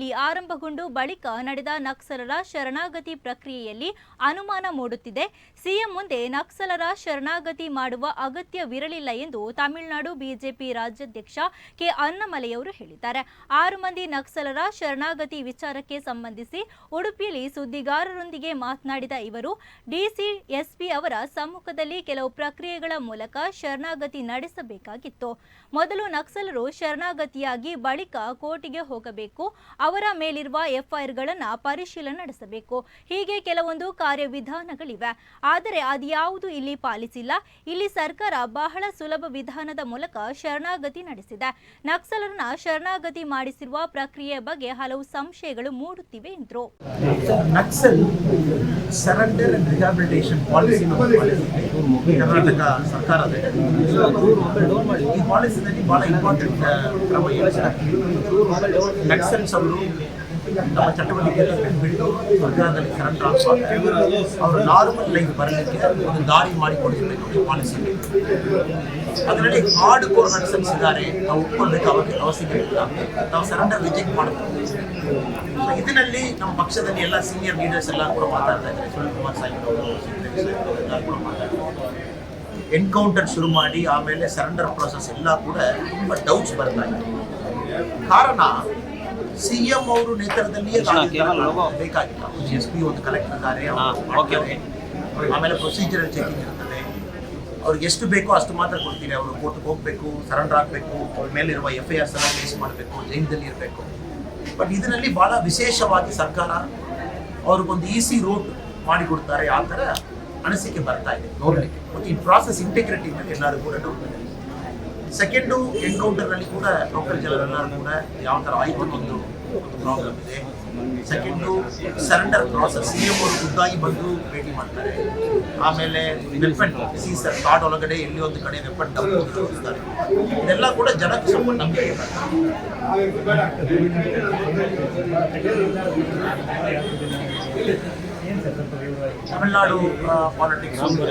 ಸಿಎಂನಲ್ಲಿ ಆರಂಭಗೊಂಡು ಬಳಿಕ ನಡೆದ ನಕ್ಸಲರ ಶರಣಾಗತಿ ಪ್ರಕ್ರಿಯೆಯಲ್ಲಿ ಅನುಮಾನ ಮೂಡುತ್ತಿದೆ. ಸಿಎಂ ಮುಂದೆ ನಕ್ಸಲರ ಶರಣಾಗತಿ ಮಾಡುವ ಅಗತ್ಯವಿರಲಿಲ್ಲ ಎಂದು ತಮಿಳುನಾಡು ಬಿಜೆಪಿ ರಾಜ್ಯಾಧ್ಯಕ್ಷ ಕೆ ಅಣ್ಣಾಮಲೈಯವರು ಹೇಳಿದ್ದಾರೆ. 6 ಮಂದಿ ನಕ್ಸಲರ ಶರಣಾಗತಿ ವಿಚಾರಕ್ಕೆ ಸಂಬಂಧಿಸಿ ಉಡುಪಿಯಲ್ಲಿ ಸುದ್ದಿಗಾರರೊಂದಿಗೆ ಮಾತನಾಡಿದ ಇವರು, ಡಿಸಿಎಸ್ಪಿ ಅವರ ಸಮ್ಮುಖದಲ್ಲಿ ಕೆಲವು ಪ್ರಕ್ರಿಯೆಗಳ ಮೂಲಕ ಶರಣಾಗತಿ ನಡೆಸಬೇಕಾಗಿತ್ತು. ಮೊದಲು ನಕ್ಸಲರು ಶರಣಾಗತಿಯಾಗಿ ಬಳಿಕ ಕೋರ್ಟಿಗೆ ಹೋಗಬೇಕು. ಅವರ ಮೇಲಿರುವ ಎಫ್ಐಆರ್ಗಳನ್ನು ಪರಿಶೀಲನೆ ನಡೆಸಬೇಕು. ಹೀಗೆ ಕೆಲವೊಂದು ಕಾರ್ಯವಿಧಾನಗಳಿವೆ. ಆದರೆ ಅದ್ಯಾವುದು ಇಲ್ಲಿ ಪಾಲಿಸಿಲ್ಲ. ಇಲ್ಲಿ ಸರ್ಕಾರ ಬಹಳ ಸುಲಭ ವಿಧಾನದ ಮೂಲಕ ಶರಣಾಗತಿ ನಡೆಸಿದೆ. ನಕ್ಸಲರನ್ನ ಶರಣಾಗತಿ ಮಾಡಿಸಿರುವ ಪ್ರಕ್ರಿಯೆಯ ಬಗ್ಗೆ ಹಲವು ಸಂಶಯಗಳು ಮೂಡುತ್ತಿವೆ ಎಂದರು. Naxal surrender and rehabilitation policy Karnataka ಸರ್ಕಾರದ ಈ ಪಾಲಿಸಿನಲ್ಲಿ ಬಹಳ ಇಂಪಾರ್ಟೆಂಟ್ ಕ್ರಮ ನಕ್ಸಲ್ಸ್ ಅವರು ನಮ್ಮ ಚಟುವಟಿಕೆಯಲ್ಲಿ ಬಿಟ್ಟು ಸರ್ಕಾರದಲ್ಲಿ ಸರೆಂಡರ್ ಆಗ್ತಾರೆ. ಅವರು ನಾರ್ಮಲ್ ಲೈಫ್ ಬರಲಿಕ್ಕೆ ಒಂದು ದಾರಿ ಮಾಡಿಕೊಡಿಸಬೇಕು ಪಾಲಿಸಿ. ಅದರಲ್ಲಿ ಹಾರ್ಡ್ ಕೋರ್ ನಕ್ಸಲ್ಸ್ ಇದ್ದಾರೆ, ನಾವು ಒಪ್ಕೊಳ್ಬೇಕು, ಅವಶ್ಯಕತೆ ಇಲ್ಲ, ನಾವು ಸರೆಂಡರ್ ರಿಜೆಕ್ಟ್ ಮಾಡಬೇಕು. ಇದರಲ್ಲಿ ನಮ್ಮ ಪಕ್ಷದಲ್ಲಿ ಎಲ್ಲ ಸೀನಿಯರ್ ಲೀಡರ್ಸ್ ಎಲ್ಲ ಕೂಡ ಮಾತಾಡ್ತಾ ಇದ್ದಾರೆ. ಶಿವಕುಮಾರ್ ಸಾಹೇಬ್ ಎಲ್ಲ ಕೂಡ ಮಾತಾಡ್ತಾರೆ. ಎನ್ಕೌಂಟರ್ ಶುರು ಮಾಡಿ ಆಮೇಲೆ ಸರೆಂಡರ್ ಪ್ರೊಸೆಸ್ ಎಲ್ಲ ಕೂಡ ತುಂಬ ಡೌಟ್ಸ್ ಬರ್ತಾ ಇದೆ. ಕಾರಣ ಸಿಎಂ ಅವರು ನೇತೃತ್ವದಲ್ಲಿಯೇ ಬೇಕಾಗಿಲ್ಲ. SP ಒಂದು ಕಲೆಕ್ಟರ್ ಇದ್ದಾರೆ, ಆಮೇಲೆ ಪ್ರೊಸೀಜರಲ್ ಚೆಕಿಂಗ್ ಇರ್ತದೆ. ಅವ್ರಿಗೆ ಎಷ್ಟು ಬೇಕೋ ಅಷ್ಟು ಮಾತ್ರ ಕೊಡ್ತೀರಿ. ಅವರು ಕೋರ್ಟ್ಗೆ ಹೋಗಬೇಕು, ಸರೆಂಡರ್ ಆಗಬೇಕು, ಅವ್ರ ಮೇಲಿರುವ FIRs ಎಲ್ಲ ಕೇಸ್ ಮಾಡಬೇಕು, ಜೈಲದಲ್ಲಿ ಇರಬೇಕು. ಬಟ್ ಇದರಲ್ಲಿ ಬಹಳ ವಿಶೇಷವಾಗಿ ಸರ್ಕಾರ ಅವ್ರಿಗೊಂದು EC ರೂಟ್ ಮಾಡಿಕೊಡ್ತಾರೆ, ಆ ಥರ ಅನಿಸಿಕೆ ಬರ್ತಾ ಇದೆ ನೋಡಲಿಕ್ಕೆ. ಮತ್ತು ಈ ಪ್ರಾಸೆಸ್ ಇಂಟಿಗ್ರಿಟಿ ಮೇಲೆ ಎಲ್ಲರೂ ಕೂಡ ಡೌಟ್ ಇದೆ. ಸೆಕೆಂಡು, ಎನ್ಕೌಂಟರ್ನಲ್ಲಿ ಕೂಡ ಲೋಕಲ್ ಜನರೆಲ್ಲರೂ ಕೂಡ ಯಾವ ಥರ ಆಯಿತು ಒಂದು ಪ್ರಾಬ್ಲಮ್ ಇದೆ. ಸೆಕೆಂಡು, ಸರೆಂಡರ್ ಪ್ರಾಸೆಸ್ CM ಅವರು ಖುದ್ದಾಗಿ ಬಂದು ಭೇಟಿ ಮಾಡ್ತಾರೆ. ಆಮೇಲೆ ವೆಪನ್ ಸೀಸರ್ ಕಾರ್ಡ್ ಒಳಗಡೆ ಎಲ್ಲಿ ಒಂದು ಕಡೆ ವೆಪನ್ ಡಂಪ್ ತೋರಿಸ್ತಾರೆ. ಇದೆಲ್ಲ ಕೂಡ ಜನಕ್ಕೆ ಸ್ವಲ್ಪ ನಂಬಿಕೆ ತಮಿಳುನಾಡು ಪಾಲಿಟಿಕ್ಸ್ ತುಂಬ